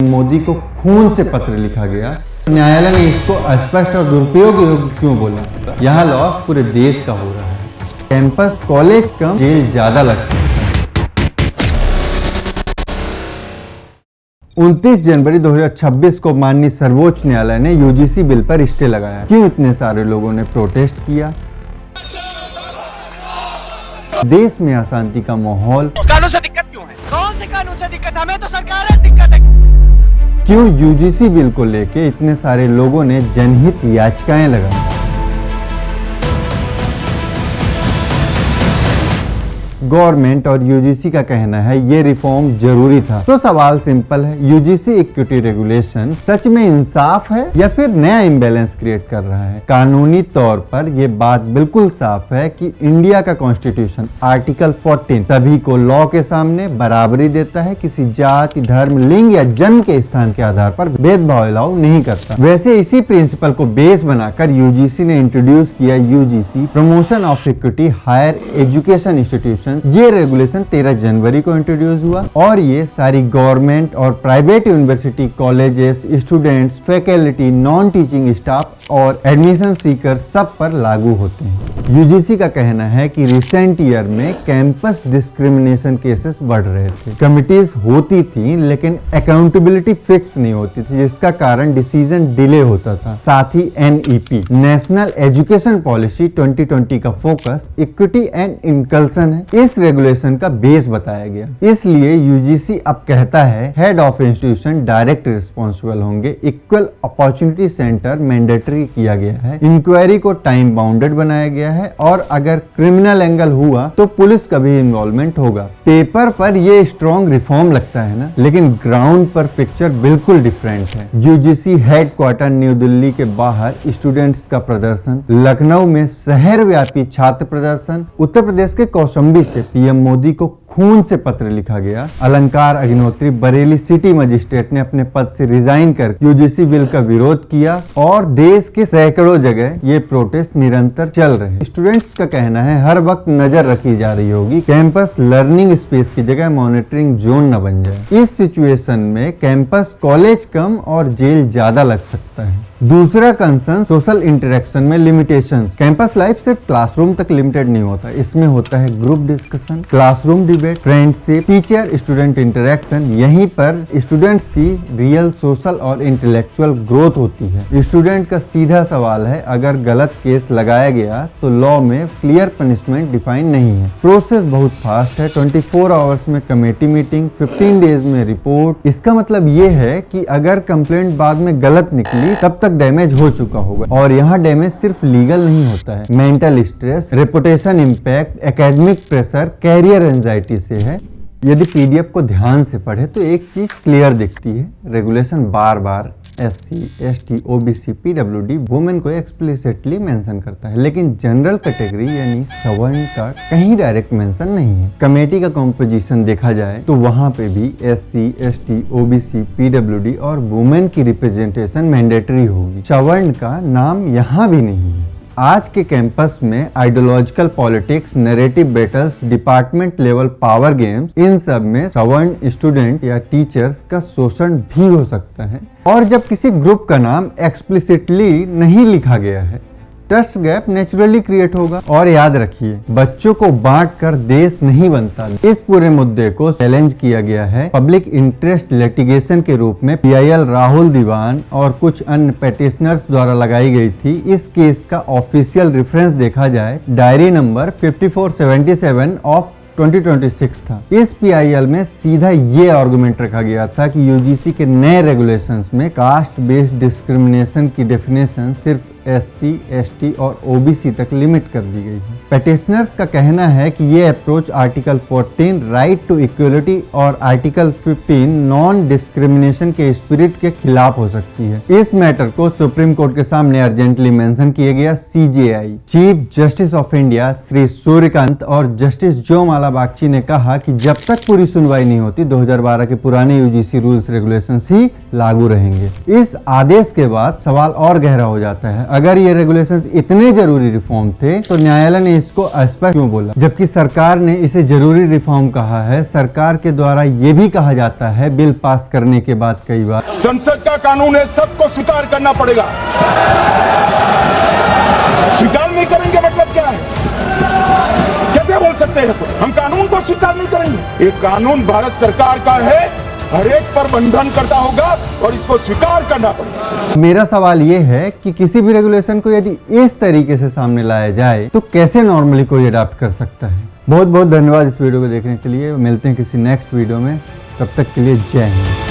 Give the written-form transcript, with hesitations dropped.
मोदी को खून से पत्र लिखा गया। न्यायालय ने इसको अस्पष्ट और दुरुपयोग योग्य क्यों बोला? यहाँ लॉस पूरे देश का हो रहा है। कैंपस कॉलेज कम, जेल ज्यादा लग सकता है। 29 जनवरी 2026 को माननीय सर्वोच्च न्यायालय ने यूजीसी बिल पर स्टे लगाया। क्यों इतने सारे लोगों ने प्रोटेस्ट किया? देश में अशांति का माहौल। कानून से दिक्कत क्यों है? कौन से कानून से दिक्कत? हमें तो सरकार से दिक्कत है। क्यों यूजीसी बिल को लेके इतने सारे लोगों ने जनहित याचिकाएं लगाई? गवर्नमेंट और यूजीसी का कहना है ये रिफॉर्म जरूरी था। तो सवाल सिंपल है, यूजीसी इक्विटी रेगुलेशन सच में इंसाफ है या फिर नया इम्बैलेंस क्रिएट कर रहा है? कानूनी तौर पर ये बात बिल्कुल साफ है कि इंडिया का कॉन्स्टिट्यूशन आर्टिकल 14 सभी को लॉ के सामने बराबरी देता है। किसी जाति, धर्म, लिंग या जन्म के स्थान के आधार पर भेदभाव अलाउ नहीं करता। वैसे इसी प्रिंसिपल को बेस बनाकर यूजीसी ने इंट्रोड्यूस किया UGC promotion of equity higher education institution. ये रेगुलेशन 13 जनवरी को इंट्रोड्यूस हुआ और ये सारी गवर्नमेंट और private university, colleges, students, faculty, non teaching staff और एडमिशन सीकर सब पर लागू होते हैं। यूजीसी का कहना है कि रिसेंट ईयर में कैंपस डिस्क्रिमिनेशन केसेस बढ़ रहे थे। कमिटीज होती थी लेकिन अकाउंटेबिलिटी फिक्स नहीं होती थी, जिसका कारण डिसीजन डिले होता था। साथ ही एनईपी नेशनल एजुकेशन पॉलिसी 2020 का फोकस इक्विटी एंड इंक्लूजन है। इस रेगुलेशन का बेस बताया गया। इसलिए यूजीसी अब कहता है head of institution direct responsible होंगे। इक्वल अपॉर्चुनिटी सेंटर मैंडेटरी किया गया है। इंक्वायरी को टाइम बाउंडेड बनाया गया है और अगर क्रिमिनल एंगल हुआ तो पुलिस का भी इन्वॉल्वमेंट होगा। पेपर पर ये स्ट्रॉन्ग रिफॉर्म लगता है ना, लेकिन ग्राउंड पर पिक्चर बिल्कुल डिफरेंट है। यूजीसी हेडक्वार्टर न्यू दिल्ली के बाहर स्टूडेंट्स का प्रदर्शन, लखनऊ में शहर व्यापी छात्र प्रदर्शन, उत्तर प्रदेश के कौशाम्बी से पीएम मोदी को खून से पत्र लिखा गया। अलंकार अग्निहोत्री बरेली सिटी मजिस्ट्रेट ने अपने पद से रिजाइन कर यूजीसी बिल का विरोध किया और देश के सैकड़ों जगह ये प्रोटेस्ट निरंतर चल रहे हैं। स्टूडेंट्स का कहना है हर वक्त नजर रखी जा रही होगी, कैंपस लर्निंग स्पेस की जगह मॉनिटरिंग जोन न बन जाए। इस सिचुएशन में कैंपस कॉलेज कम और जेल ज्यादा लग सकता है। दूसरा कंसर्न सोशल इंटरेक्शन में लिमिटेशंस। कैंपस लाइफ सिर्फ क्लासरूम तक लिमिटेड नहीं होता, इसमें होता है group discussion, classroom debate, friendship, teacher student interaction. यहीं पर स्टूडेंट्स की रियल सोशल और इंटेलेक्चुअल ग्रोथ होती है। स्टूडेंट का सीधा सवाल है, अगर गलत केस लगाया गया तो लॉ में क्लियर पनिशमेंट डिफाइन नहीं है। प्रोसेस बहुत फास्ट है, 24 आवर्स में कमेटी मीटिंग, 15 डेज में रिपोर्ट। इसका मतलब ये है कि अगर कंप्लेंट बाद में गलत निकली तब तक डैमेज हो चुका होगा। और यहाँ डैमेज सिर्फ लीगल नहीं होता है, mental stress, reputation impact, academic pressure, career anxiety से है। यदि पीडीएफ को ध्यान से पढ़े तो एक चीज क्लियर दिखती है, रेगुलेशन बार बार SC, ST, OBC, PWD, women को एक्सप्लिसिटली मेंशन करता है, लेकिन जनरल कैटेगरी यानी सवर्ण का कहीं डायरेक्ट मेंशन नहीं है। कमेटी का कॉम्पोजिशन देखा जाए तो वहां पे भी एससी, एसटी, ओबीसी, पीडब्ल्यूडी और वुमेन की रिप्रेजेंटेशन मैंडेटरी होगी। सवर्ण का नाम यहाँ भी नहीं है। आज के कैंपस में ideological politics, narrative battles, department level power games, इन सब में सवर्ण स्टूडेंट या टीचर्स का शोषण भी हो सकता है। और जब किसी ग्रुप का नाम एक्सप्लिसिटली नहीं लिखा गया है, ट्रस्ट गैप नेचुरली क्रिएट होगा। और याद रखिए, बच्चों को बांट कर देश नहीं बनता। इस पूरे मुद्दे को चैलेंज किया गया है पब्लिक इंटरेस्ट लिटिगेशन के रूप में पीआईएल राहुल दीवान और कुछ अन्य पेटिशनर्स द्वारा लगाई गई थी। इस केस का ऑफिशियल रेफरेंस देखा जाए डायरी नंबर 5477 ऑफ 2026 था। इस पीआईएल में सीधा ये आर्गुमेंट रखा गया था कि यूजीसी के नए रेगुलेशंस में कास्ट बेस्ड डिस्क्रिमिनेशन की डेफिनेशन सिर्फ एससी, एसटी और ओबीसी तक लिमिट कर दी गई है। पेटिशनर्स का कहना है कि ये approach article 14 right to equality और आर्टिकल 15 नॉन डिस्क्रिमिनेशन के स्पिरिट के खिलाफ हो सकती है। इस मैटर को सुप्रीम कोर्ट के सामने अर्जेंटली मेंशन किया गया। CJI chief justice of India Shri Suryakant और जस्टिस जो माला बागची ने कहा कि जब तक पूरी सुनवाई नहीं होती 2012 के पुराने यूजीसी रूल्स रेगुलेशंस ही लागू रहेंगे। इस आदेश के बाद सवाल और गहरा हो जाता है, अगर ये रेगुलेशंस इतने जरूरी रिफॉर्म थे तो न्यायालय ने इसको अस्पष्ट क्यों बोला, जबकि सरकार ने इसे जरूरी रिफॉर्म कहा है। सरकार के द्वारा ये भी कहा जाता है बिल पास करने के बाद कई बार, संसद का कानून है, सबको स्वीकार करना पड़ेगा। स्वीकार नहीं करेंगे मतलब क्या है? कैसे बोल सकते हैं हम कानून को स्वीकार नहीं करेंगे? ये कानून भारत सरकार का है, हर एक पर बंधन करता होगा और इसको स्वीकार करना पड़ेगा। मेरा सवाल ये है कि किसी भी रेगुलेशन को यदि इस तरीके से सामने लाया जाए तो कैसे नॉर्मली कोई अडॉप्ट कर सकता है। बहुत बहुत धन्यवाद इस वीडियो को देखने के लिए। मिलते हैं किसी नेक्स्ट वीडियो में, तब तक के लिए जय हिंद।